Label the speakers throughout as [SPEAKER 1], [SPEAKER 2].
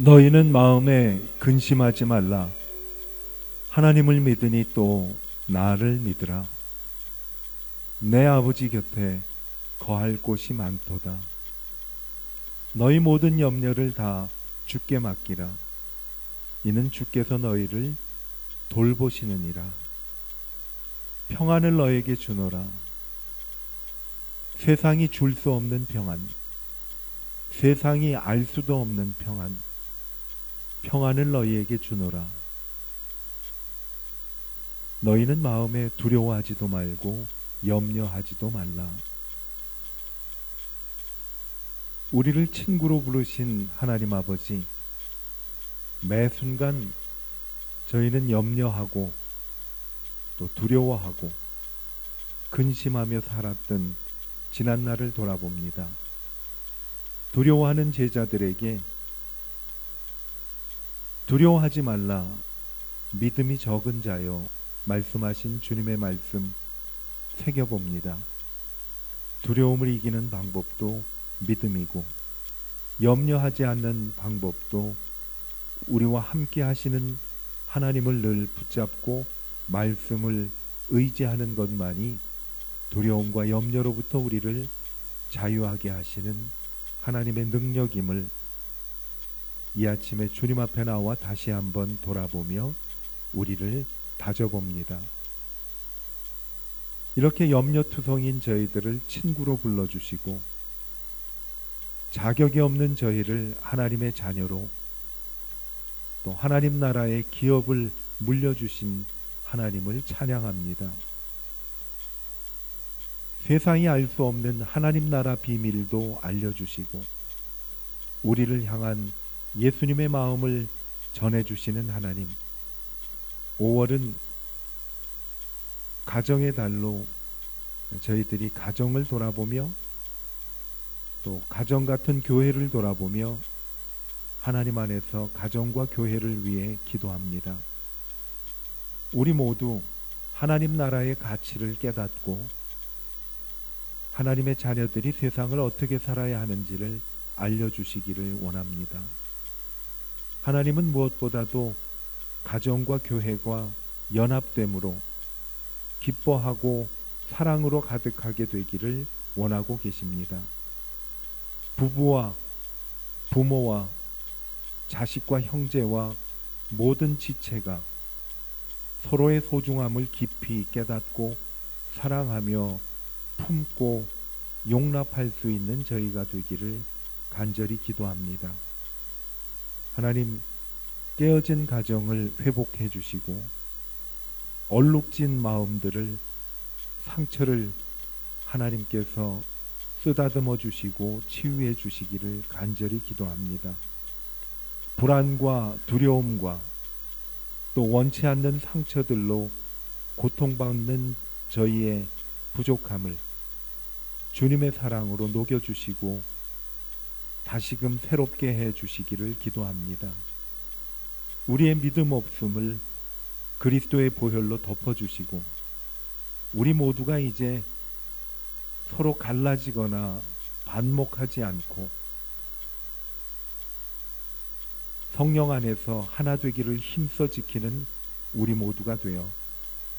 [SPEAKER 1] 너희는 마음에 근심하지 말라. 하나님을 믿으니 또 나를 믿으라. 내 아버지 곁에 거할 곳이 많도다. 너희 모든 염려를 다 주께 맡기라. 이는 주께서 너희를 돌보시느니라. 평안을 너에게 주노라. 세상이 줄 수 없는 평안, 세상이 알 수도 없는 평안, 평안을 너희에게 주노라. 너희는 마음에 두려워하지도 말고 염려하지도 말라. 우리를 친구로 부르신 하나님 아버지, 매 순간 저희는 염려하고 또 두려워하고 근심하며 살았던 지난 날을 돌아봅니다. 두려워하는 제자들에게 두려워하지 말라, 믿음이 적은 자여 말씀하신 주님의 말씀 새겨봅니다. 두려움을 이기는 방법도 믿음이고, 염려하지 않는 방법도 우리와 함께 하시는 하나님을 늘 붙잡고 말씀을 의지하는 것만이 두려움과 염려로부터 우리를 자유하게 하시는 하나님의 능력임을 이 아침에 주님 앞에 나와 다시 한번 돌아보며 우리를 다져봅니다. 이렇게 염려투성인 저희들을 친구로 불러주시고 자격이 없는 저희를 하나님의 자녀로, 또 하나님 나라의 기업을 물려주신 하나님을 찬양합니다. 세상이 알 수 없는 하나님 나라 비밀도 알려주시고 우리를 향한 예수님의 마음을 전해주시는 하나님. 5월은 가정의 달로 저희들이 가정을 돌아보며 또 가정 같은 교회를 돌아보며 하나님 안에서 가정과 교회를 위해 기도합니다. 우리 모두 하나님 나라의 가치를 깨닫고 하나님의 자녀들이 세상을 어떻게 살아야 하는지를 알려주시기를 원합니다. 하나님은 무엇보다도 가정과 교회가 연합됨으로 기뻐하고 사랑으로 가득하게 되기를 원하고 계십니다. 부부와 부모와 자식과 형제와 모든 지체가 서로의 소중함을 깊이 깨닫고 사랑하며 품고 용납할 수 있는 저희가 되기를 간절히 기도합니다. 하나님, 깨어진 가정을 회복해 주시고 얼룩진 마음들을, 상처를 하나님께서 쓰다듬어 주시고 치유해 주시기를 간절히 기도합니다. 불안과 두려움과 또 원치 않는 상처들로 고통받는 저희의 부족함을 주님의 사랑으로 녹여주시고 다시금 새롭게 해 주시기를 기도합니다. 우리의 믿음 없음을 그리스도의 보혈로 덮어주시고 우리 모두가 이제 서로 갈라지거나 반목하지 않고 성령 안에서 하나 되기를 힘써 지키는 우리 모두가 되어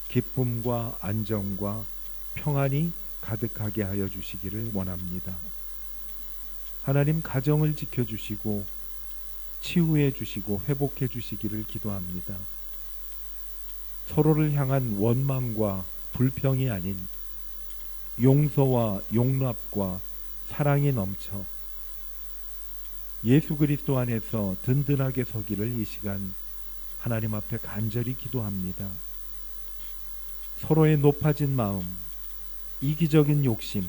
[SPEAKER 1] 기쁨과 안정과 평안이 가득하게 하여 주시기를 원합니다. 하나님, 가정을 지켜주시고 치유해 주시고 회복해 주시기를 기도합니다. 서로를 향한 원망과 불평이 아닌 용서와 용납과 사랑이 넘쳐 예수 그리스도 안에서 든든하게 서기를 이 시간 하나님 앞에 간절히 기도합니다. 서로의 높아진 마음, 이기적인 욕심,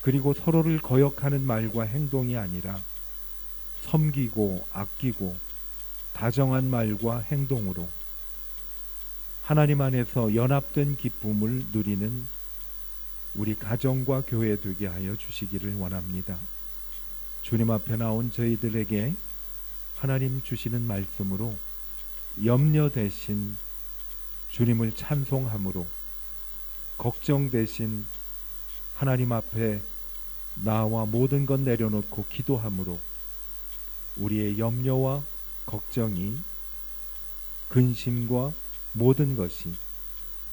[SPEAKER 1] 그리고 서로를 거역하는 말과 행동이 아니라 섬기고 아끼고 다정한 말과 행동으로 하나님 안에서 연합된 기쁨을 누리는 우리 가정과 교회 되게 하여 주시기를 원합니다. 주님 앞에 나온 저희들에게 하나님 주시는 말씀으로 염려 대신 주님을 찬송함으로, 걱정 대신 하나님 앞에 나와 모든 것 내려놓고 기도함으로 우리의 염려와 걱정이 근심과 모든 것이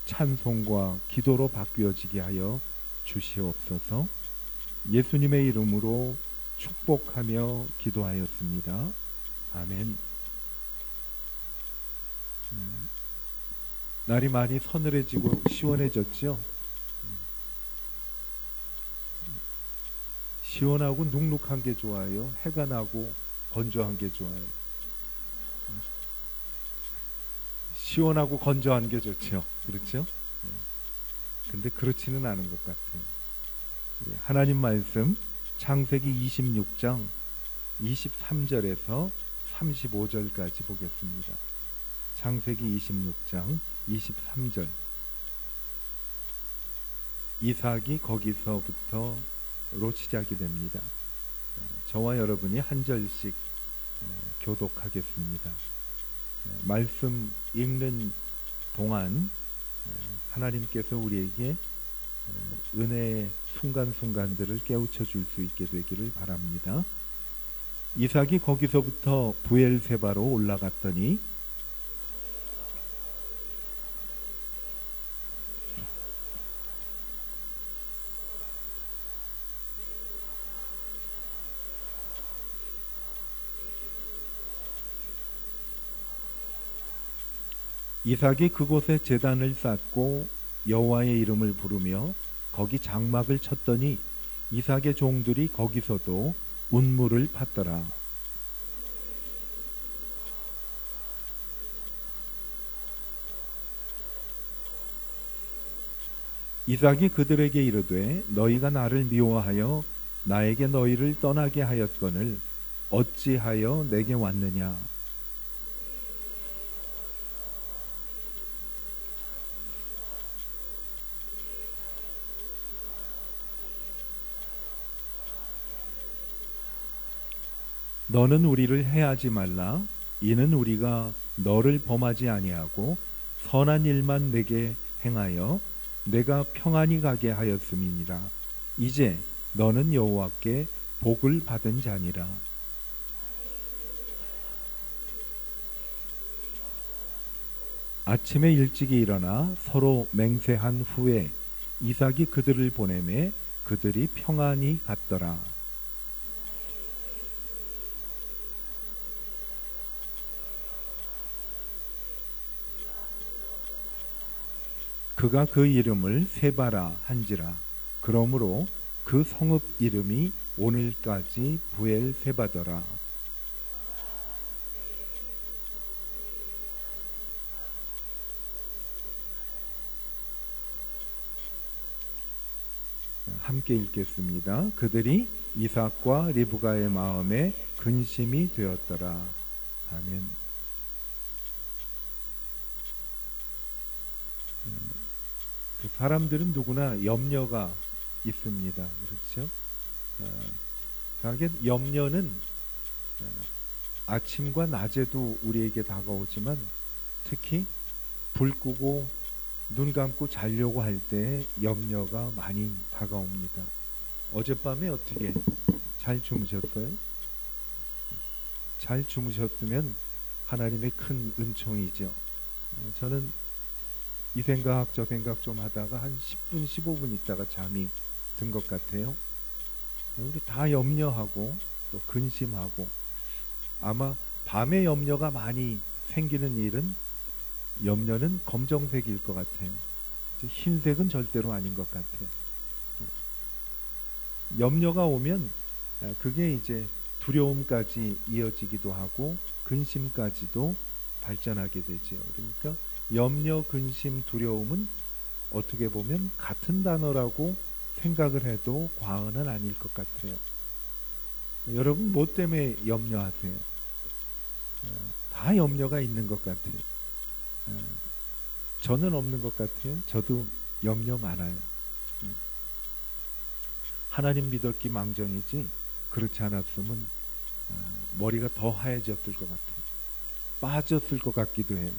[SPEAKER 1] 찬송과 기도로 바뀌어지게 하여 주시옵소서. 예수님의 이름으로 축복하며 기도하였습니다. 아멘. 날이 많이 서늘해지고 시원해졌죠? 시원하고 눅눅한 게 좋아요? 해가 나고 건조한 게 좋아요? 시원하고 건조한 게 좋죠. 그렇죠? 근데 그렇지는 않은 것 같아요. 하나님 말씀 창세기 26장 23절에서 35절까지 보겠습니다. 창세기 26장 23절. 이삭이 거기서부터로 시작이 됩니다. 저와 여러분이 한 절씩 교독하겠습니다. 말씀 읽는 동안 하나님께서 우리에게 은혜의 순간순간들을 깨우쳐 줄 수 있게 되기를 바랍니다. 이삭이 거기서부터 브엘세바로 올라갔더니 이삭이 그곳에 제단을 쌓고 여호와의 이름을 부르며 거기 장막을 쳤더니 이삭의 종들이 거기서도 운물을 팠더라. 이삭이 그들에게 이르되 너희가 나를 미워하여 나에게 너희를 떠나게 하였거늘 어찌하여 내게 왔느냐. 너는 우리를 해하지 말라. 이는 우리가 너를 범하지 아니하고 선한 일만 내게 행하여 내가 평안히 가게 하였음이니라. 이제 너는 여호와께 복을 받은 자니라. 아침에 일찍이 일어나 서로 맹세한 후에 이삭이 그들을 보내매 그들이 평안히 갔더라. 그가 그 이름을 세바라 한지라. 그러므로 그 성읍 이름이 오늘까지 부엘세바더라. 함께 읽겠습니다. 그들이 이삭과 리브가의 마음에 근심이 되었더라. 아멘. 그 사람들은 누구나 염려가 있습니다. 그렇죠? 염려는 아침과 낮에도 우리에게 다가오지만 특히 불 끄고 눈 감고 자려고 할 때 염려가 많이 다가옵니다. 어젯밤에 어떻게 잘 주무셨어요? 잘 주무셨으면 하나님의 큰 은총이죠. 저는 이 생각 저 생각 좀 하다가 한 10분 15분 있다가 잠이 든 것 같아요. 우리 다 염려하고 또 근심하고 아마 밤에 염려가 많이 생기는 일은 염려는 검정색일 것 같아요. 흰색은 절대로 아닌 것 같아요. 염려가 오면 그게 이제 두려움까지 이어지기도 하고 근심까지도 발전하게 되죠. 그러니까 염려, 근심, 두려움은 어떻게 보면 같은 단어라고 생각을 해도 과언은 아닐 것 같아요. 여러분 뭐 때문에 염려하세요? 다 염려가 있는 것 같아요. 저는 없는 것 같아요. 저도 염려 많아요. 하나님 믿었기 망정이지 그렇지 않았으면 머리가 더 하얘졌을 것 같아요. 빠졌을 것 같기도 해요.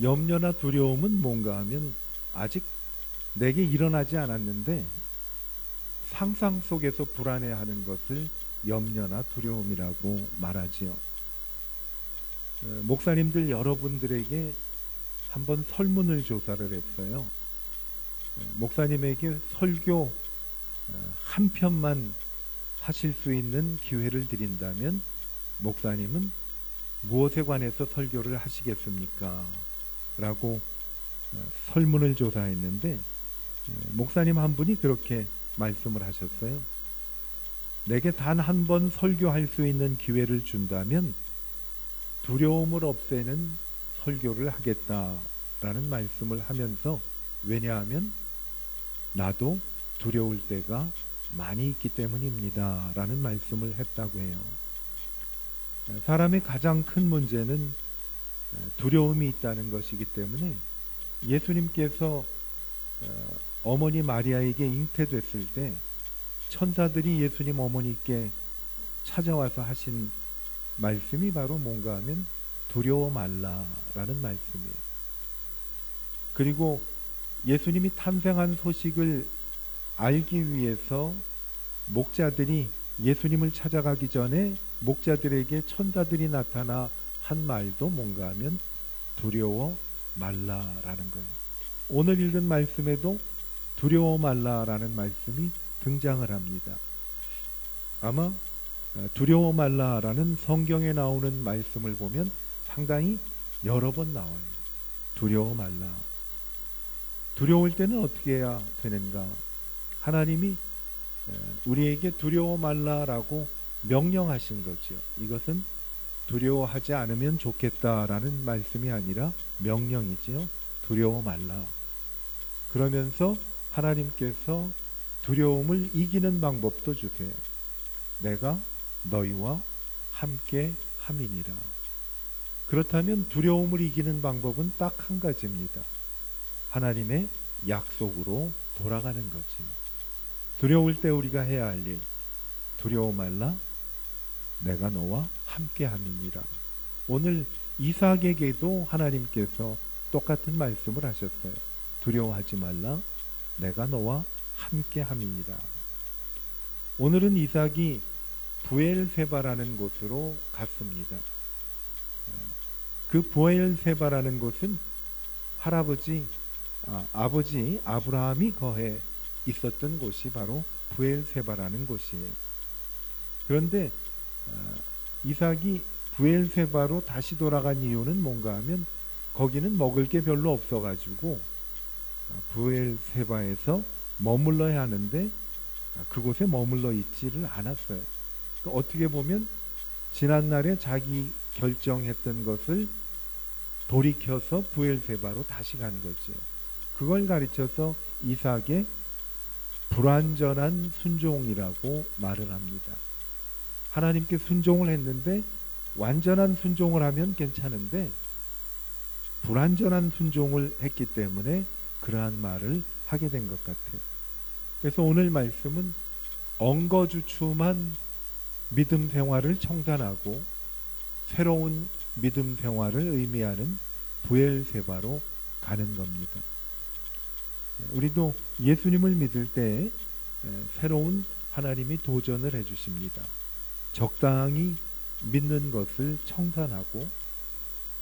[SPEAKER 1] 염려나 두려움은 뭔가 하면 아직 내게 일어나지 않았는데 상상 속에서 불안해하는 것을 염려나 두려움이라고 말하지요. 목사님들 여러분들에게 한번 설문을 조사를 했어요. 목사님에게 설교 한 편만 하실 수 있는 기회를 드린다면 목사님은 무엇에 관해서 설교를 하시겠습니까? 라고 설문을 조사했는데 목사님 한 분이 그렇게 말씀을 하셨어요. 내게 단 한 번 설교할 수 있는 기회를 준다면 두려움을 없애는 설교를 하겠다라는 말씀을 하면서, 왜냐하면 나도 두려울 때가 많이 있기 때문입니다 라는 말씀을 했다고 해요. 사람의 가장 큰 문제는 두려움이 있다는 것이기 때문에 예수님께서 어머니 마리아에게 잉태됐을 때 천사들이 예수님 어머니께 찾아와서 하신 말씀이 바로 뭔가 하면 두려워 말라라는 말씀이에요. 그리고 예수님이 탄생한 소식을 알기 위해서 목자들이 예수님을 찾아가기 전에 목자들에게 천사들이 나타나 한 말도 뭔가 하면 두려워 말라라는 거예요. 오늘 읽은 말씀에도 두려워 말라라는 말씀이 등장을 합니다. 아마 두려워 말라라는 성경에 나오는 말씀을 보면 상당히 여러 번 나와요. 두려워 말라. 두려울 때는 어떻게 해야 되는가? 하나님이 우리에게 두려워 말라라고 명령하신 거죠. 이것은 두려워하지 않으면 좋겠다라는 말씀이 아니라 명령이지요. 두려워 말라. 그러면서 하나님께서 두려움을 이기는 방법도 주세요. 내가 너희와 함께 함이니라. 그렇다면 두려움을 이기는 방법은 딱 한 가지입니다. 하나님의 약속으로 돌아가는 거지요. 두려울 때 우리가 해야 할 일, 두려워 말라, 내가 너와 함께 함이니라. 오늘 이삭에게도 하나님께서 똑같은 말씀을 하셨어요. 두려워하지 말라, 내가 너와 함께 함이니라. 오늘은 이삭이 부엘세바라는 곳으로 갔습니다. 그 부엘세바라는 곳은 아버지 아브라함이 거해 있었던 곳이 바로 부엘세바라는 곳이에요. 그런데 이삭이 부엘세바로 다시 돌아간 이유는 뭔가 하면 거기는 먹을 게 별로 없어가지고 부엘세바에서 머물러야 하는데 그곳에 머물러 있지를 않았어요. 그러니까 어떻게 보면 지난날에 자기 결정했던 것을 돌이켜서 부엘세바로 다시 간 거죠. 그걸 가르쳐서 이삭의 불완전한 순종이라고 말을 합니다. 하나님께 순종을 했는데 완전한 순종을 하면 괜찮은데 불완전한 순종을 했기 때문에 그러한 말을 하게 된 것 같아요. 그래서 오늘 말씀은 엉거주춤한 믿음 생활을 청산하고 새로운 믿음 생활을 의미하는 부엘세바로 가는 겁니다. 우리도 예수님을 믿을 때 새로운 하나님이 도전을 해주십니다. 적당히 믿는 것을 청산하고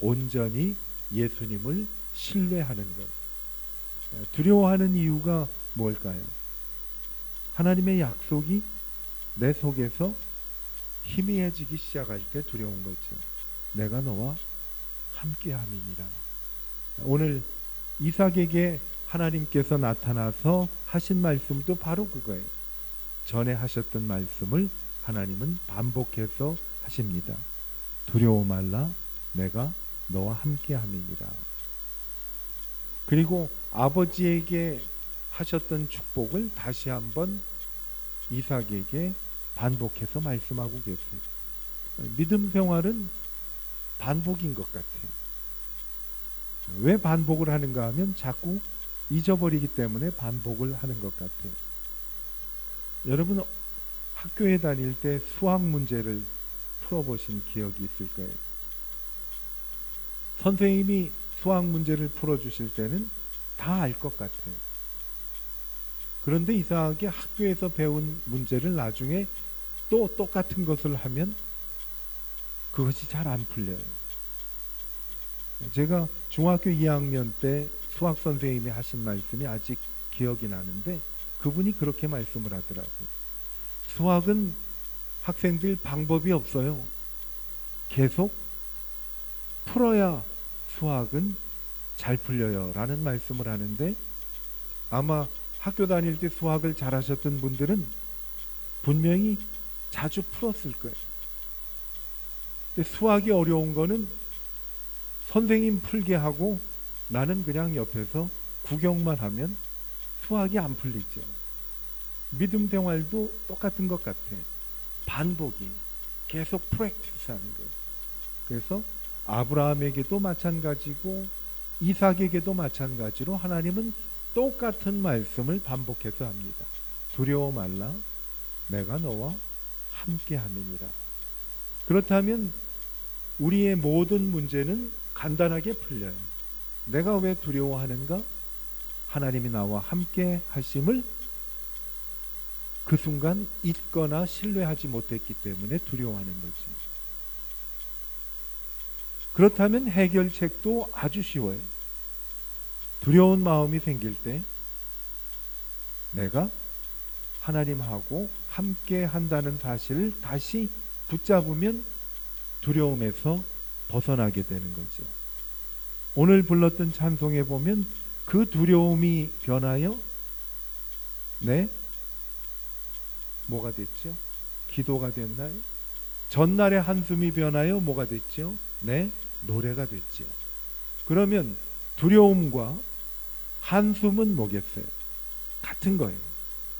[SPEAKER 1] 온전히 예수님을 신뢰하는 것. 두려워하는 이유가 뭘까요? 하나님의 약속이 내 속에서 희미해지기 시작할 때 두려운 거죠. 내가 너와 함께함이니라. 오늘 이삭에게 하나님께서 나타나서 하신 말씀도 바로 그거예요. 전에 하셨던 말씀을 하나님은 반복해서 하십니다. 두려워 말라, 내가 너와 함께함이니라. 그리고 아버지에게 하셨던 축복을 다시 한번 이삭에게 반복해서 말씀하고 계세요. 믿음 생활은 반복인 것 같아요. 왜 반복을 하는가 하면 자꾸 잊어버리기 때문에 반복을 하는 것 같아요. 여러분 학교에 다닐 때 수학 문제를 풀어보신 기억이 있을 거예요. 선생님이 수학 문제를 풀어주실 때는 다 알 것 같아요. 그런데 이상하게 학교에서 배운 문제를 나중에 또 똑같은 것을 하면 그것이 잘 안 풀려요. 제가 중학교 2학년 때 수학 선생님이 하신 말씀이 아직 기억이 나는데, 그분이 그렇게 말씀을 하더라고요. 수학은 학생들 방법이 없어요. 계속 풀어야 수학은 잘 풀려요 라는 말씀을 하는데, 아마 학교 다닐 때 수학을 잘하셨던 분들은 분명히 자주 풀었을 거예요. 근데 수학이 어려운 거는 선생님 풀게 하고 나는 그냥 옆에서 구경만 하면 수학이 안 풀리죠. 믿음 생활도 똑같은 것 같아. 반복이, 계속 프랙티스 하는 거예요. 그래서 아브라함에게도 마찬가지고 이삭에게도 마찬가지로 하나님은 똑같은 말씀을 반복해서 합니다. 두려워 말라, 내가 너와 함께 함이니라. 그렇다면 우리의 모든 문제는 간단하게 풀려요. 내가 왜 두려워하는가? 하나님이 나와 함께 하심을 그 순간 잊거나 신뢰하지 못했기 때문에 두려워하는 거지. 그렇다면 해결책도 아주 쉬워요. 두려운 마음이 생길 때 내가 하나님하고 함께 한다는 사실을 다시 붙잡으면 두려움에서 벗어나게 되는 거죠. 오늘 불렀던 찬송에 보면 그 두려움이 변하여 뭐가 됐죠? 기도가 됐나요? 전날의 한숨이 변하여 뭐가 됐죠? 노래가 됐죠. 그러면 두려움과 한숨은 뭐겠어요? 같은 거예요.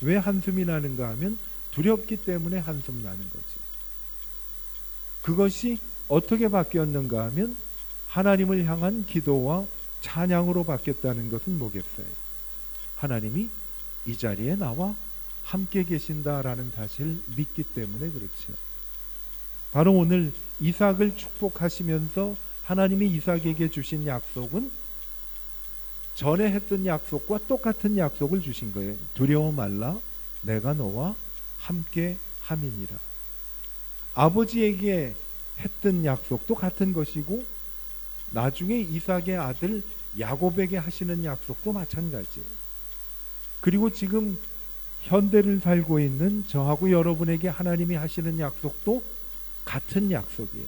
[SPEAKER 1] 왜 한숨이 나는가 하면 두렵기 때문에 한숨 나는 거죠. 그것이 어떻게 바뀌었는가 하면 하나님을 향한 기도와 찬양으로 바뀌었다는 것은 뭐겠어요? 하나님이 이 자리에 나와 함께 계신다라는 사실을 믿기 때문에 그렇죠. 바로 오늘 이삭을 축복하시면서 하나님이 이삭에게 주신 약속은 전에 했던 약속과 똑같은 약속을 주신 거예요. 두려워 말라, 내가 너와 함께 함이니라. 아버지에게 했던 약속도 같은 것이고 나중에 이삭의 아들 야곱에게 하시는 약속도 마찬가지예요. 그리고 지금 현대를 살고 있는 저하고 여러분에게 하나님이 하시는 약속도 같은 약속이에요.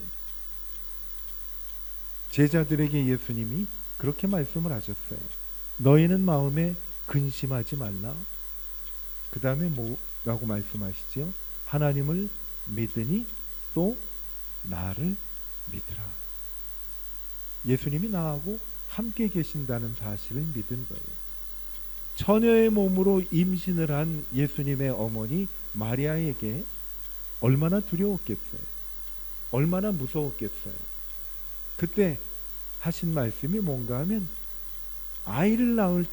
[SPEAKER 1] 제자들에게 예수님이 그렇게 말씀을 하셨어요. 너희는 마음에 근심하지 말라. 그 다음에 뭐라고 말씀하시죠? 하나님을 믿으니 또 나를 믿으라. 예수님이 나하고 함께 계신다는 사실을 믿은 거예요. 처녀의 몸으로 임신을 한 예수님의 어머니 마리아에게 얼마나 두려웠겠어요. 얼마나 무서웠겠어요. 그때 하신 말씀이 뭔가 하면 아이를 낳을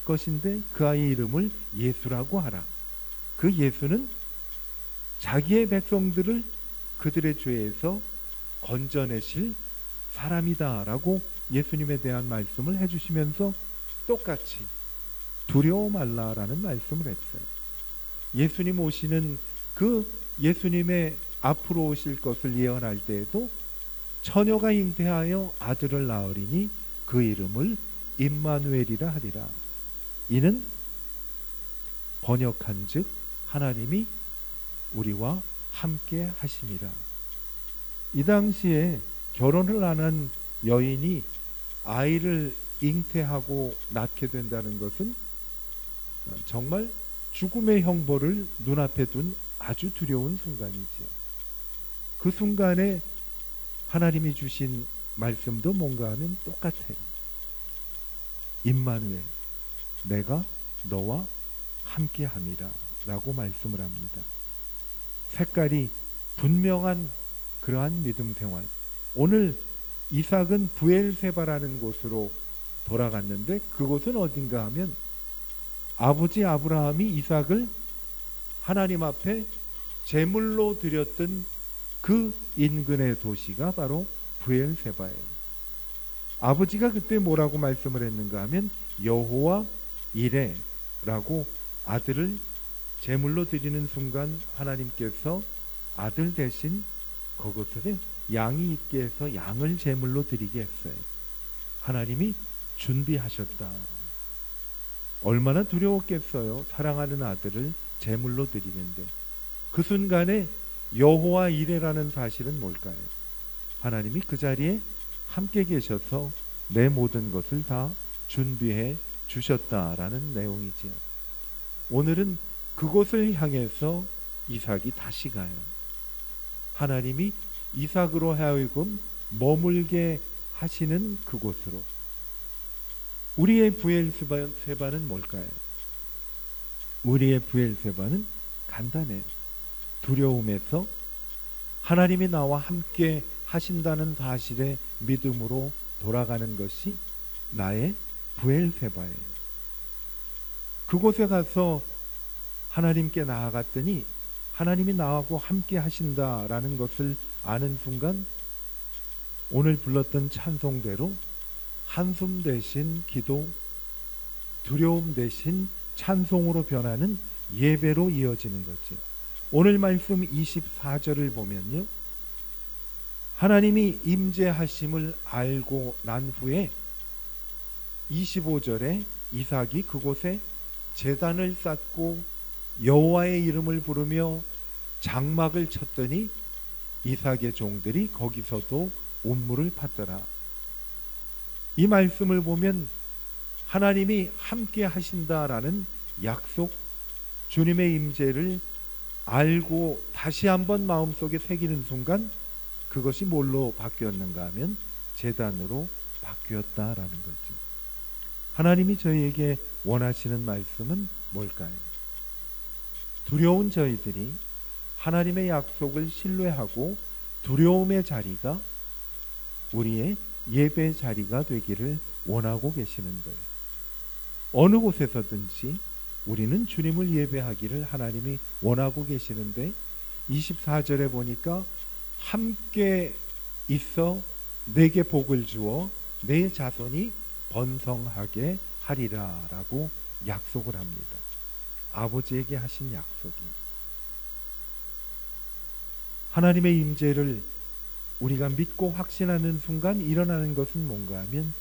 [SPEAKER 1] 것인데 그 아이 이름을 예수라고 하라. 그 예수는 자기의 백성들을 그들의 죄에서 건져내실 사람이다 라고 예수님에 대한 말씀을 해주시면서 똑같이 두려워 말라라는 말씀을 했어요. 예수님 오시는 그 예수님의 앞으로 오실 것을 예언할 때에도 처녀가 잉태하여 아들을 낳으리니 그 이름을 임마누엘이라 하리라. 이는 번역한즉 하나님이 우리와 함께 하심이라. 이 당시에 결혼을 안 한 여인이 아이를 잉태하고 낳게 된다는 것은 정말 죽음의 형벌을 눈앞에 둔 아주 두려운 순간이죠. 그 순간에 하나님이 주신 말씀도 뭔가 하면 똑같아요. 임마누엘, 내가 너와 함께함이라 라고 말씀을 합니다. 색깔이 분명한 그러한 믿음 생활. 오늘 이삭은 부엘세바라는 곳으로 돌아갔는데 그곳은 어딘가 하면 아버지 아브라함이 이삭을 하나님 앞에 제물로 드렸던 그 인근의 도시가 바로 부엘세바예요. 아버지가 그때 뭐라고 말씀을 했는가 하면 여호와 이레라고 아들을 제물로 드리는 순간 하나님께서 아들 대신 그것에 양이 있게 해서 양을 제물로 드리게 했어요. 하나님이 준비하셨다. 얼마나 두려웠겠어요. 사랑하는 아들을 제물로 드리는데. 그 순간에 여호와 이레라는 사실은 뭘까요? 하나님이 그 자리에 함께 계셔서 내 모든 것을 다 준비해 주셨다라는 내용이지요. 오늘은 그곳을 향해서 이삭이 다시 가요. 하나님이 이삭으로 하여금 머물게 하시는 그곳으로. 우리의 브엘세바는 뭘까요? 우리의 브엘세바는 간단해요. 두려움에서 하나님이 나와 함께 하신다는 사실에 믿음으로 돌아가는 것이 나의 브엘세바예요. 그곳에 가서 하나님께 나아갔더니 하나님이 나하고 함께 하신다라는 것을 아는 순간 오늘 불렀던 찬송대로 한숨 대신 기도, 두려움 대신 찬송으로 변하는 예배로 이어지는 거죠. 오늘 말씀 24절을 보면요, 하나님이 임재하심을 알고 난 후에 25절에 이삭이 그곳에 제단을 쌓고 여호와의 이름을 부르며 장막을 쳤더니 이삭의 종들이 거기서도 온물을 팠더라. 이 말씀을 보면 하나님이 함께 하신다라는 약속, 주님의 임재를 알고 다시 한번 마음속에 새기는 순간 그것이 뭘로 바뀌었는가 하면 제단으로 바뀌었다라는 거죠. 하나님이 저희에게 원하시는 말씀은 뭘까요? 두려운 저희들이 하나님의 약속을 신뢰하고 두려움의 자리가 우리의 예배 자리가 되기를 원하고 계시는 거예요. 어느 곳에서든지 우리는 주님을 예배하기를 하나님이 원하고 계시는데 24절에 보니까 함께 있어 내게 복을 주어 내 자손이 번성하게 하리라 라고 약속을 합니다. 아버지에게 하신 약속이. 하나님의 임재를 우리가 믿고 확신하는 순간 일어나는 것은 뭔가 하면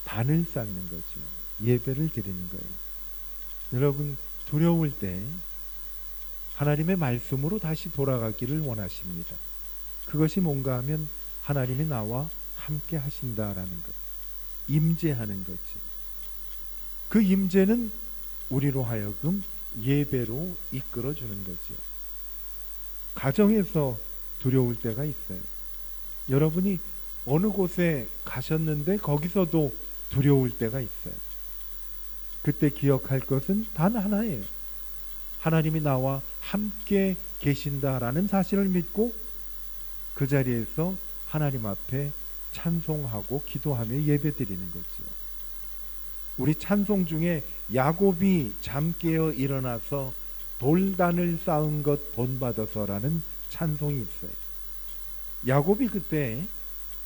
[SPEAKER 1] 단을 쌓는 거죠. 예배를 드리는 거예요. 여러분, 두려울 때 하나님의 말씀으로 다시 돌아가기를 원하십니다. 그것이 뭔가 하면 하나님이 나와 함께 하신다라는 것, 임재하는 거지. 그 임재는 우리로 하여금 예배로 이끌어주는 거죠. 가정에서 두려울 때가 있어요. 여러분이 어느 곳에 가셨는데 거기서도 두려울 때가 있어요. 그때 기억할 것은 단 하나예요. 하나님이 나와 함께 계신다라는 사실을 믿고 그 자리에서 하나님 앞에 찬송하고 기도하며 예배드리는 거지요. 우리 찬송 중에 야곱이 잠 깨어 일어나서 돌단을 쌓은 것 본받아서라는 찬송이 있어요. 야곱이 그때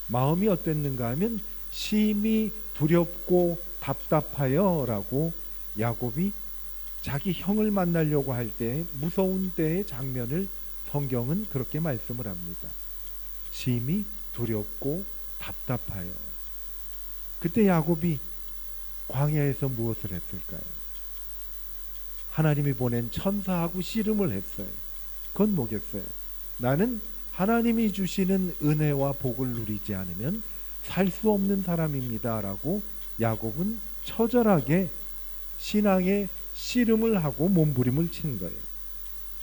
[SPEAKER 1] 마음이 어땠는가 하면 심히 두렵고 답답하여 라고 야곱이 자기 형을 만나려고 할 때 무서운 때의 장면을 성경은 그렇게 말씀을 합니다. 심히 두렵고 답답하여. 그때 야곱이 광야에서 무엇을 했을까요? 하나님이 보낸 천사하고 씨름을 했어요. 그건 뭐겠어요? 나는 하나님이 주시는 은혜와 복을 누리지 않으면 살 수 없는 사람입니다 라고 야곱은 처절하게 신앙의 씨름을 하고 몸부림을 친 거예요.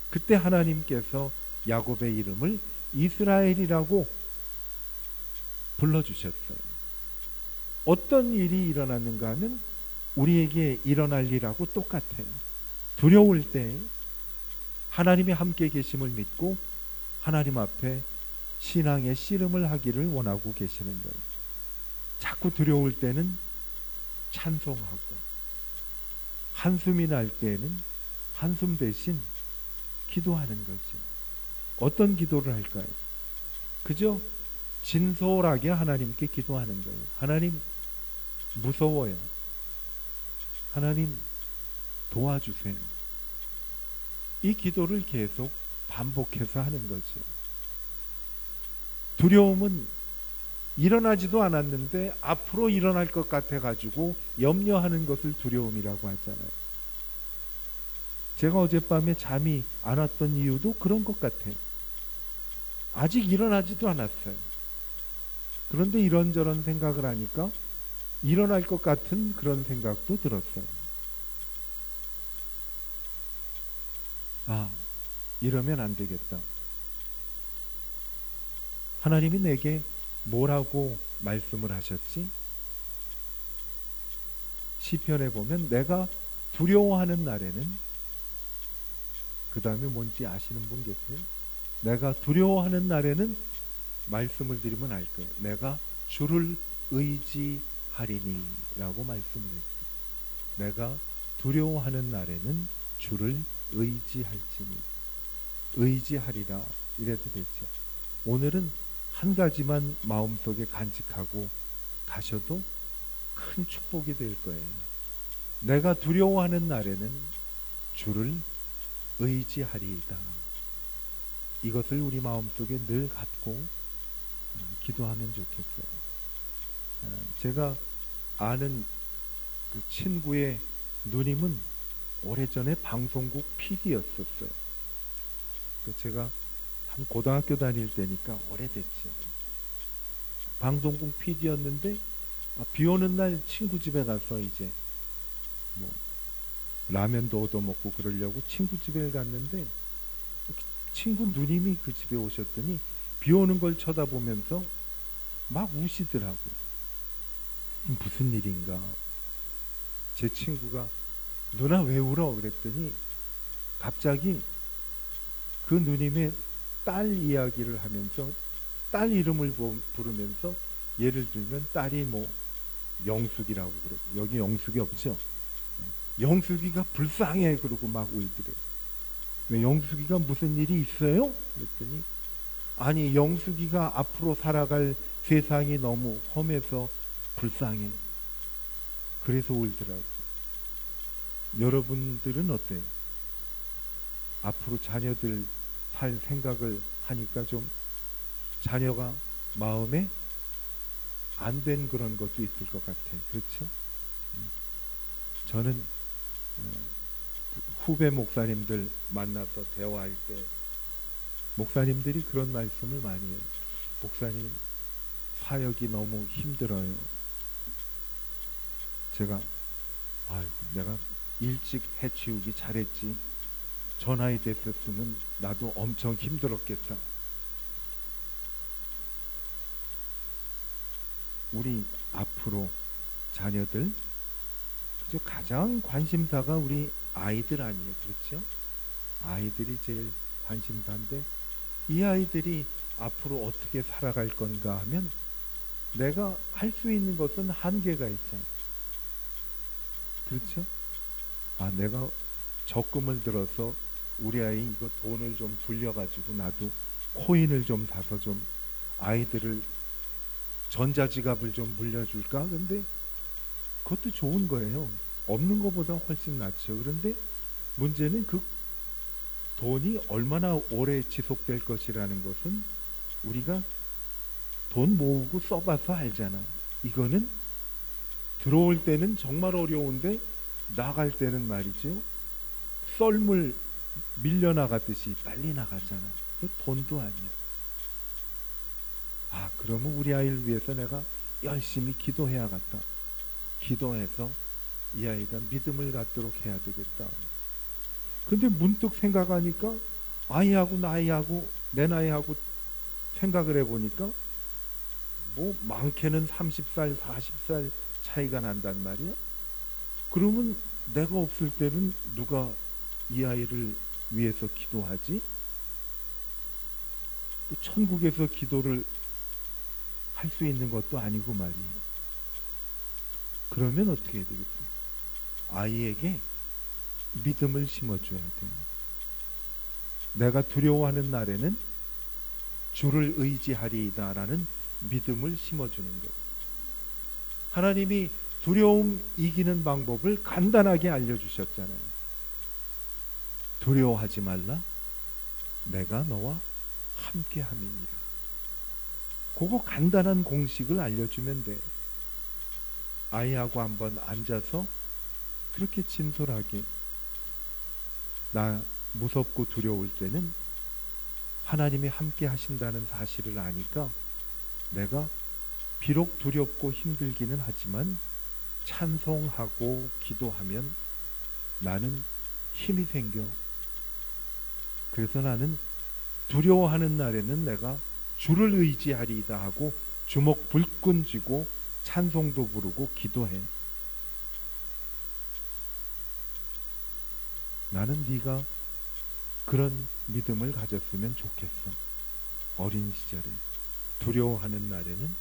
[SPEAKER 1] 그때 하나님께서 야곱의 이름을 이스라엘이라고 불러주셨어요. 어떤 일이 일어났는가 하면 우리에게 일어날 일하고 똑같아요. 두려울 때 하나님이 함께 계심을 믿고 하나님 앞에 신앙의 씨름을 하기를 원하고 계시는 거예요. 자꾸 두려울 때는 찬송하고 한숨이 날 때는 한숨 대신 기도하는 거죠. 어떤 기도를 할까요? 그저 진솔하게 하나님께 기도하는 거예요. 하나님, 무서워요. 하나님, 도와주세요. 이 기도를 계속 반복해서 하는 거죠. 두려움은 일어나지도 않았는데 앞으로 일어날 것 같아 가지고 염려하는 것을 두려움이라고 하잖아요. 제가 어젯밤에 잠이 안 왔던 이유도 그런 것 같아요. 아직 일어나지도 않았어요. 그런데 이런저런 생각을 하니까 일어날 것 같은 그런 생각도 들었어요. 아, 이러면 안 되겠다. 하나님이 내게 뭐라고 말씀을 하셨지? 시편에 보면 내가 두려워하는 날에는, 그 다음에 뭔지 아시는 분 계세요? 내가 두려워하는 날에는, 말씀을 드리면 알 거예요. 내가 주를 의지하리니 라고 말씀을 했어요. 내가 두려워하는 날에는 주를 의지할지니, 의지하리라 이래도 되죠. 오늘은 한 가지만 마음속에 간직하고 가셔도 큰 축복이 될 거예요. 내가 두려워하는 날에는 주를 의지하리이다. 이것을 우리 마음속에 늘 갖고 기도하면 좋겠어요. 제가 아는 그 친구의 누님은 오래전에 방송국 PD였었어요. 제가 한 고등학교 다닐 때니까 오래됐죠. 방송국 PD였는데 비 오는 날 친구 집에 가서 이제 뭐 라면도 얻어먹고 그러려고 친구 집에 갔는데 친구 누님이 그 집에 오셨더니 비 오는 걸 쳐다보면서 막 우시더라고요. 무슨 일인가? 제 친구가 누나 왜 울어? 그랬더니 갑자기 그 누님의 딸 이야기를 하면서 딸 이름을 부르면서, 예를 들면 딸이 뭐 영숙이라고 그래. 여기 영숙이 없죠? 영숙이가 불쌍해 그러고 막 울더래. 왜 영숙이가 무슨 일이 있어요? 그랬더니 아니 영숙이가 앞으로 살아갈 세상이 너무 험해서 불쌍해. 그래서 울더라고. 여러분들은 어때요? 앞으로 자녀들 살 생각을 하니까 좀 자녀가 마음에 안 된 그런 것도 있을 것 같아요. 그렇죠? 저는 후배 목사님들 만나서 대화할 때 목사님들이 그런 말씀을 많이 해요. 목사님 사역이 너무 힘들어요. 제가 아이고 내가 일찍 해치우기 잘했지. 저 나이 됐었으면 나도 엄청 힘들었겠다. 우리 앞으로 자녀들 그저 가장 관심사가 우리 아이들 아니에요. 그렇죠? 아이들이 제일 관심사인데 이 아이들이 앞으로 어떻게 살아갈 건가 하면 내가 할 수 있는 것은 한계가 있잖아요. 그렇죠? 아, 내가 적금을 들어서 우리 아이 이거 돈을 좀 불려가지고 나도 코인을 좀 사서 좀 아이들을 전자지갑을 좀 물려줄까? 근데 그것도 좋은 거예요. 없는 것보다 훨씬 낫죠. 그런데 문제는 그 돈이 얼마나 오래 지속될 것이라는 것은 우리가 돈 모으고 써봐서 알잖아. 이거는 들어올 때는 정말 어려운데 나갈 때는 말이죠. 썰물 밀려나가듯이 빨리 나가잖아. 그 돈도 아니야. 아, 그러면 우리 아이를 위해서 내가 열심히 기도해야겠다. 기도해서 이 아이가 믿음을 갖도록 해야 되겠다. 근데 문득 생각하니까 아이하고 나이하고 내 나이하고 생각을 해보니까 뭐 많게는 30살 40살 차이가 난단 말이야. 그러면 내가 없을 때는 누가 이 아이를 위해서 기도하지? 또 천국에서 기도를 할 수 있는 것도 아니고 말이에요. 그러면 어떻게 해야 되겠어요? 아이에게 믿음을 심어줘야 돼요. 내가 두려워하는 날에는 주를 의지하리이다라는 믿음을 심어주는 것. 하나님이 두려움 이기는 방법을 간단하게 알려주셨잖아요. 두려워하지 말라. 내가 너와 함께 함이니라. 그거 간단한 공식을 알려주면 돼. 아이하고 한번 앉아서 그렇게 진솔하게, 나 무섭고 두려울 때는 하나님이 함께 하신다는 사실을 아니까 내가 비록 두렵고 힘들기는 하지만 찬송하고 기도하면 나는 힘이 생겨. 그래서 나는 두려워하는 날에는 내가 주를 의지하리이다 하고 주먹 불끈 쥐고 찬송도 부르고 기도해. 나는 네가 그런 믿음을 가졌으면 좋겠어. 어린 시절에 두려워하는 날에는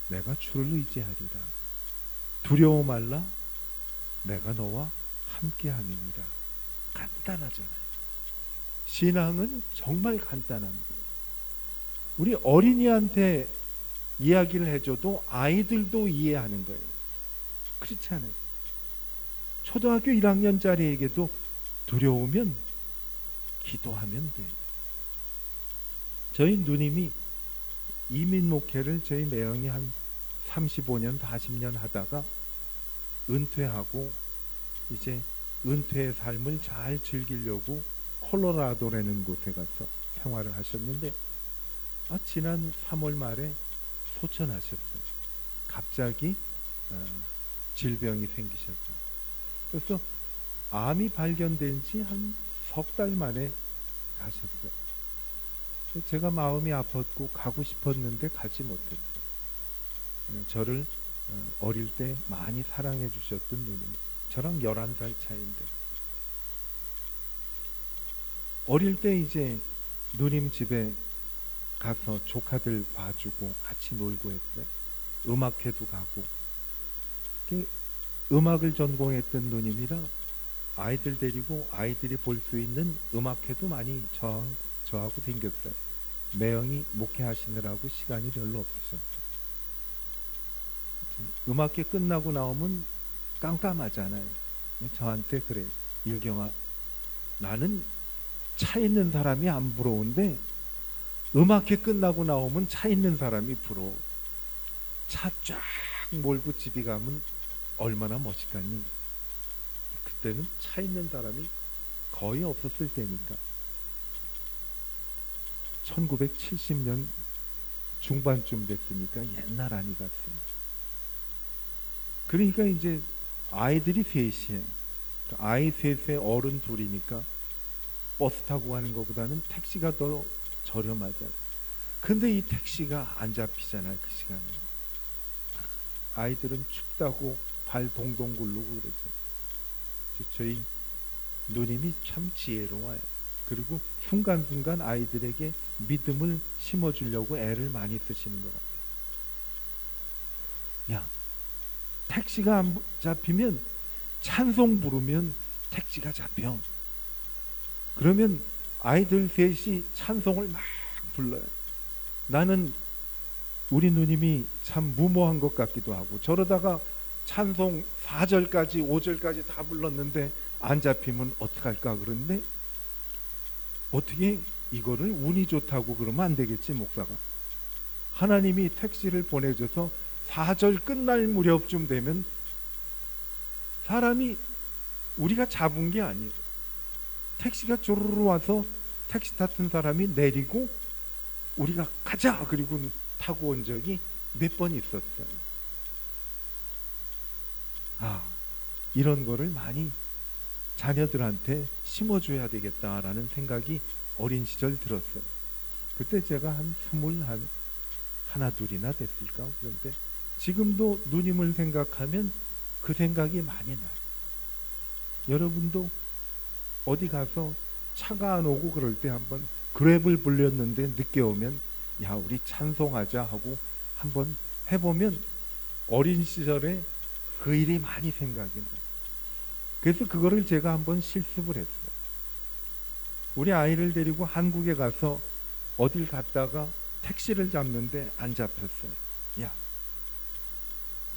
[SPEAKER 1] 내가 주를 의지하리라. 두려워 말라. 내가 너와 함께함이니라. 간단하잖아요. 신앙은 정말 간단한 거예요. 우리 어린이한테 이야기를 해줘도 아이들도 이해하는 거예요. 그렇지 않아요? 초등학교 1학년짜리에게도 두려우면 기도하면 돼. 저희 누님이 이민 목회를 저희 매형이 한 35년 40년 하다가 은퇴하고 이제 은퇴의 삶을 잘 즐기려고 콜로라도라는 곳에 가서 생활을 하셨는데 지난 3월 말에 소천하셨어요. 갑자기 질병이 생기셔서. 그래서 암이 발견된 지 한 석 달 만에 가셨어요. 제가 마음이 아팠고 가고 싶었는데 가지 못했어요. 저를 어릴 때 많이 사랑해 주셨던 누님, 저랑 11살 차이인데 어릴 때 이제 누님 집에 가서 조카들 봐주고 같이 놀고 했어요. 음악회도 가고. 음악을 전공했던 누님이라 아이들 데리고 아이들이 볼 수 있는 음악회도 많이 저하고 댕겼어요. 매형이 목회하시느라고 시간이 별로 없으셨어요. 음악회 끝나고 나오면 깜깜하잖아요. 저한테 그래, 일경아, 나는 차 있는 사람이 안 부러운데 음악회 끝나고 나오면 차 있는 사람이 부러워. 차 쫙 몰고 집에 가면 얼마나 멋있겠니? 그때는 차 있는 사람이 거의 없었을 때니까. 1970년 중반쯤 됐으니까 옛날 아니 같습니다. 그러니까 이제 아이들이 셋이에요. 아이 셋에 어른 둘이니까 버스 타고 가는 것보다는 택시가 더 저렴하잖아요. 근데 이 택시가 안 잡히잖아요. 그 시간에 아이들은 춥다고 발 동동 굴르고 그러죠. 저희 누님이 참 지혜로워요. 그리고 순간순간 아이들에게 믿음을 심어주려고 애를 많이 쓰시는 것 같아요. 야, 택시가 안 잡히면 찬송 부르면 택시가 잡혀. 그러면 아이들 셋이 찬송을 막 불러요. 나는 우리 누님이 참 무모한 것 같기도 하고, 저러다가 찬송 4절까지 5절까지 다 불렀는데 안 잡히면 어떡할까. 그런데 어떻게 이거를 운이 좋다고 그러면 안 되겠지. 목사가 하나님이 택시를 보내줘서 4절 끝날 무렵쯤 되면 사람이 우리가 잡은 게 아니에요. 택시가 조르르 와서 택시 탔던 사람이 내리고 우리가 가자 그리고 타고 온 적이 몇 번 있었어요. 이런 거를 많이 자녀들한테 심어줘야 되겠다라는 생각이 어린 시절 들었어요. 그때 제가 한 21, 둘이나 됐을까. 그런데 지금도 누님을 생각하면 그 생각이 많이 나요. 여러분도 어디 가서 차가 안 오고 그럴 때 한번 그랩을 불렸는데 늦게 오면 야, 우리 찬송하자 하고 한번 해보면 어린 시절에 그 일이 많이 생각이 나요. 그래서 그거를 제가 한번 실습을 했어요. 우리 아이를 데리고 한국에 가서 어딜 갔다가 택시를 잡는데 안 잡혔어요. 야,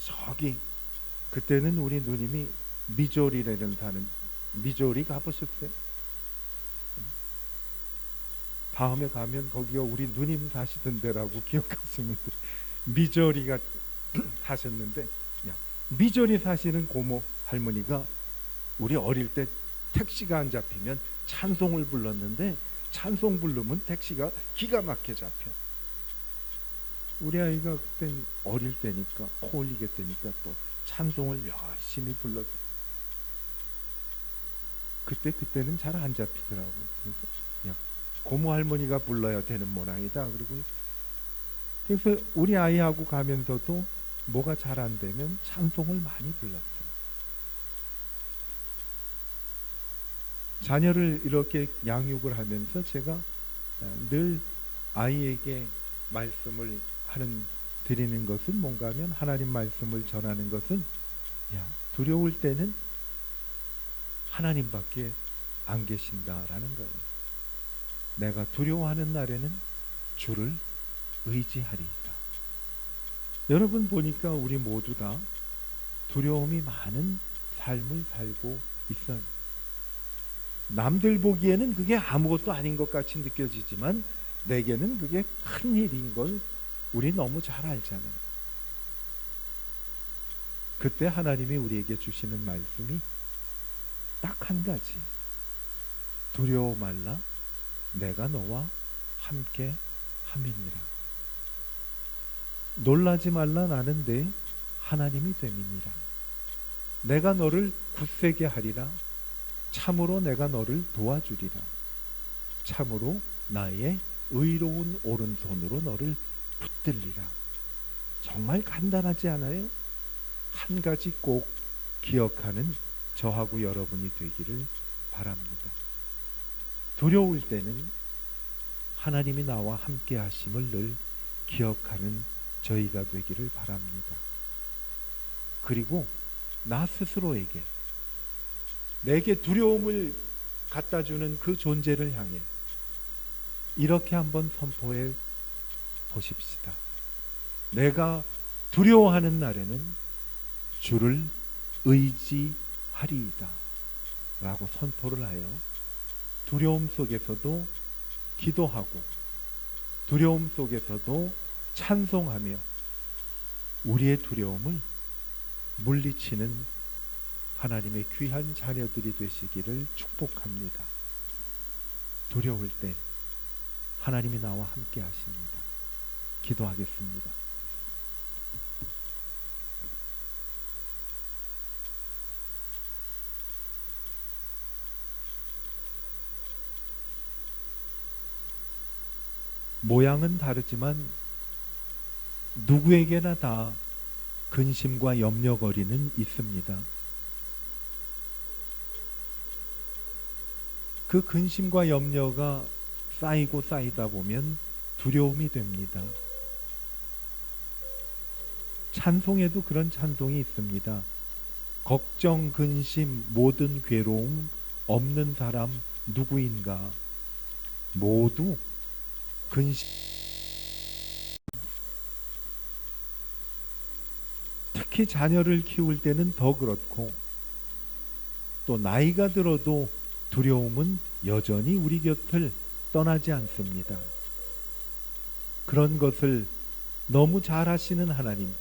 [SPEAKER 1] 저기 그때는 우리 누님이 미조리라는 사는, 미조리 가보셨어요? 다음에 가면 거기가 우리 누님 사시던 데라고 기억하시면 돼. 미저리가 사셨는데, 야, 미저리 사시는 고모 할머니가 우리 어릴 때 택시가 안 잡히면 찬송을 불렀는데, 찬송 부르면 택시가 기가 막혀 잡혀. 우리 아이가 그땐 어릴 때니까, 코 올리겠다니까 또 찬송을 열심히 불렀어. 그때는 잘 안 잡히더라고. 그래서 야, 고모 할머니가 불러야 되는 모양이다. 그래서 우리 아이하고 가면서도 뭐가 잘 안 되면 찬송을 많이 불렀어. 자녀를 이렇게 양육을 하면서 제가 늘 아이에게 말씀을 드리는 것은 뭔가 하면, 하나님 말씀을 전하는 것은, 야, 두려울 때는 하나님밖에 안 계신다라는 거예요. 내가 두려워하는 날에는 주를 의지하리이다. 여러분 보니까 우리 모두 다 두려움이 많은 삶을 살고 있어요. 남들 보기에는 그게 아무것도 아닌 것 같이 느껴지지만 내게는 그게 큰 일인 걸 우리 너무 잘 알잖아요. 그때 하나님이 우리에게 주시는 말씀이 딱 한 가지. 두려워 말라, 내가 너와 함께 함이니라. 놀라지 말라, 나는 내 하나님이 됨이니라. 내가 너를 굳세게 하리라. 참으로 내가 너를 도와주리라. 참으로 나의 의로운 오른손으로 너를 붙들리라. 정말 간단하지 않아요? 한 가지 꼭 기억하는 저하고 여러분이 되기를 바랍니다. 두려울 때는 하나님이 나와 함께 하심을 늘 기억하는 저희가 되기를 바랍니다. 그리고 나 스스로에게, 내게 두려움을 갖다 주는 그 존재를 향해 이렇게 한번 선포해 보십시다. 내가 두려워하는 날에는 주를 의지하리이다 라고 선포를 하여 두려움 속에서도 기도하고 두려움 속에서도 찬송하며 우리의 두려움을 물리치는 하나님의 귀한 자녀들이 되시기를 축복합니다. 두려울 때 하나님이 나와 함께 하십니다. 기도하겠습니다. 모양은 다르지만 누구에게나 다 근심과 염려거리는 있습니다. 그 근심과 염려가 쌓이고 쌓이다 보면 두려움이 됩니다. 찬송에도 그런 찬송이 있습니다. 걱정, 근심, 모든 괴로움 없는 사람 누구인가? 모두 근심. 특히 자녀를 키울 때는 더 그렇고, 또 나이가 들어도 두려움은 여전히 우리 곁을 떠나지 않습니다. 그런 것을 너무 잘 아시는 하나님,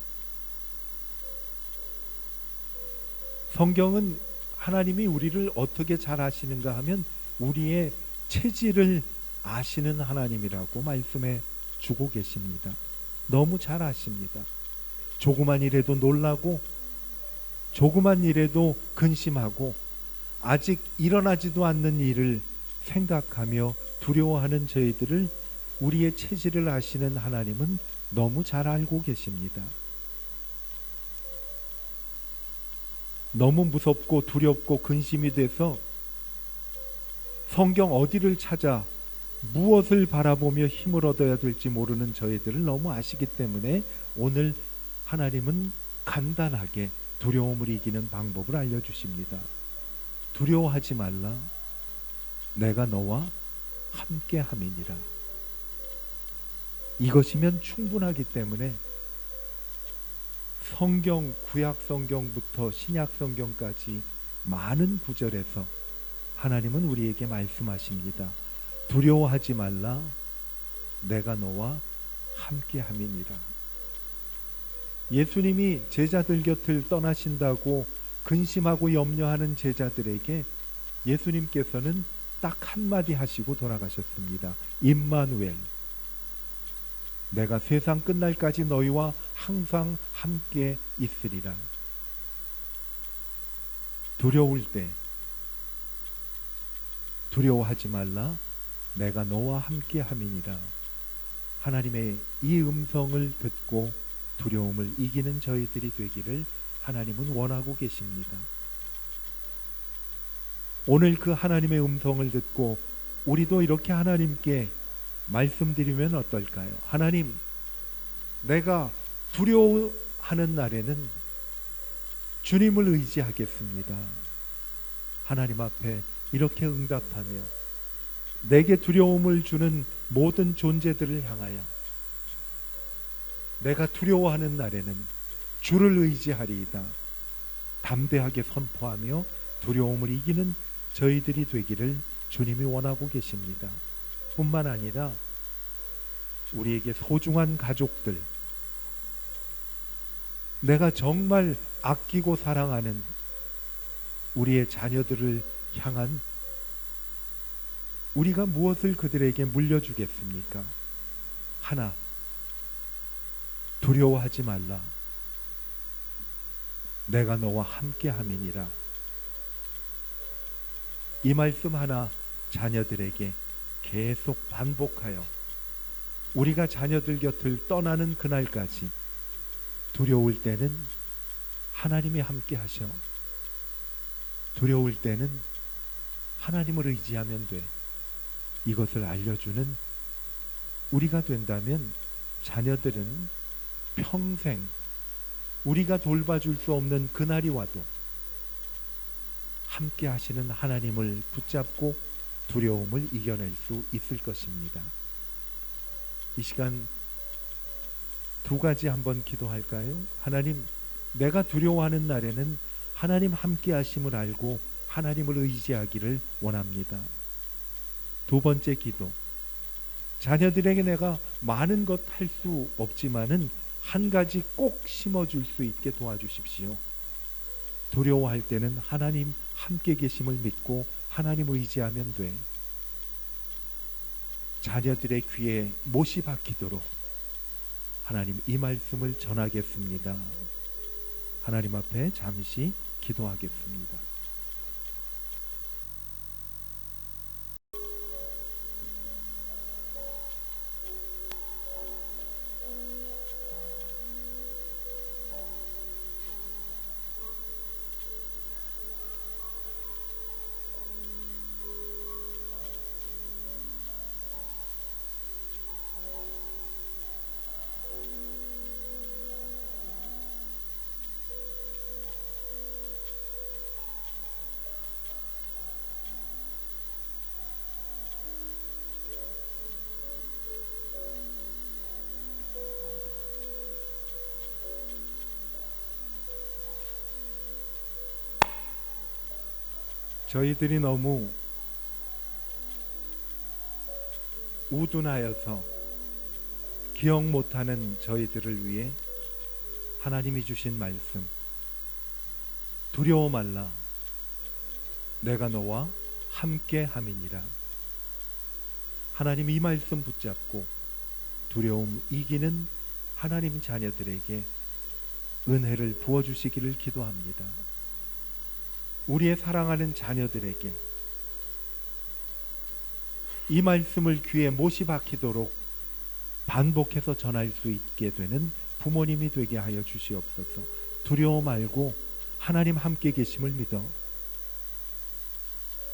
[SPEAKER 1] 성경은 하나님이 우리를 어떻게 잘 아시는가 하면 우리의 체질을 아시는 하나님이라고 말씀해 주고 계십니다. 너무 잘 아십니다. 조그만 일에도 놀라고, 조그만 일에도 근심하고, 아직 일어나지도 않는 일을 생각하며 두려워하는 저희들을, 우리의 체질을 아시는 하나님은 너무 잘 알고 계십니다. 너무 무섭고 두렵고 근심이 돼서 성경 어디를 찾아 무엇을 바라보며 힘을 얻어야 될지 모르는 저희들을 너무 아시기 때문에 오늘 하나님은 간단하게 두려움을 이기는 방법을 알려주십니다. 두려워하지 말라, 내가 너와 함께 함이니라. 이것이면 충분하기 때문에 성경, 구약 성경부터 신약 성경까지 많은 구절에서 하나님은 우리에게 말씀하십니다. 두려워하지 말라. 내가 너와 함께함이니라. 예수님이 제자들 곁을 떠나신다고 근심하고 염려하는 제자들에게 예수님께서는 딱 한마디 하시고 돌아가셨습니다. 임마누엘, 내가 세상 끝날까지 너희와 항상 함께 있으리라. 두려울 때 두려워하지 말라. 내가 너와 함께 함이니라. 하나님의 이 음성을 듣고 두려움을 이기는 저희들이 되기를 하나님은 원하고 계십니다. 오늘 그 하나님의 음성을 듣고 우리도 이렇게 하나님께 말씀드리면 어떨까요? 하나님, 내가 두려워하는 날에는 주님을 의지하겠습니다. 하나님 앞에 이렇게 응답하며 내게 두려움을 주는 모든 존재들을 향하여 내가 두려워하는 날에는 주를 의지하리이다. 담대하게 선포하며 두려움을 이기는 저희들이 되기를 주님이 원하고 계십니다. 뿐만 아니라 우리에게 소중한 가족들, 내가 정말 아끼고 사랑하는 우리의 자녀들을 향한 우리가 무엇을 그들에게 물려주겠습니까? 하나, 두려워하지 말라. 내가 너와 함께함이니라. 이 말씀 하나 자녀들에게 계속 반복하여 우리가 자녀들 곁을 떠나는 그날까지 두려울 때는 하나님이 함께 하셔. 두려울 때는 하나님을 의지하면 돼. 이것을 알려주는 우리가 된다면 자녀들은 평생 우리가 돌봐줄 수 없는 그날이 와도 함께 하시는 하나님을 붙잡고 두려움을 이겨낼 수 있을 것입니다. 이 시간 두 가지 한번 기도할까요? 하나님, 내가 두려워하는 날에는 하나님 함께 하심을 알고 하나님을 의지하기를 원합니다. 두 번째 기도, 자녀들에게 내가 많은 것 할 수 없지만은 한 가지 꼭 심어줄 수 있게 도와주십시오. 두려워할 때는 하나님 함께 계심을 믿고 하나님 의지하면 돼. 자녀들의 귀에 못이 박히도록 하나님 이 말씀을 전하겠습니다. 하나님 앞에 잠시 기도하겠습니다. 저희들이 너무 우둔하여서 기억 못하는 저희들을 위해 하나님이 주신 말씀, 두려워 말라. 내가 너와 함께 함이니라. 하나님 이 말씀 붙잡고 두려움 이기는 하나님 자녀들에게 은혜를 부어주시기를 기도합니다. 우리의 사랑하는 자녀들에게 이 말씀을 귀에 못이 박히도록 반복해서 전할 수 있게 되는 부모님이 되게 하여 주시옵소서. 두려워 말고 하나님 함께 계심을 믿어.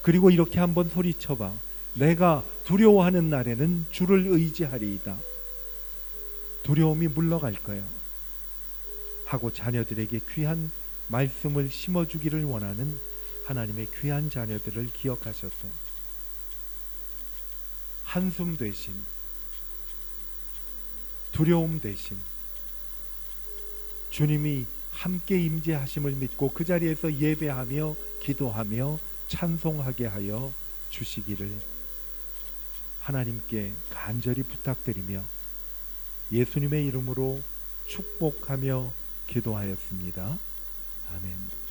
[SPEAKER 1] 그리고 이렇게 한번 소리쳐봐. 내가 두려워하는 날에는 주를 의지하리이다. 두려움이 물러갈 거야 하고 자녀들에게 귀한 말씀을 심어주기를 원하는 하나님의 귀한 자녀들을 기억하셔서 한숨 대신, 두려움 대신 주님이 함께 임재하심을 믿고 그 자리에서 예배하며 기도하며 찬송하게 하여 주시기를 하나님께 간절히 부탁드리며 예수님의 이름으로 축복하며 기도하였습니다. 아멘.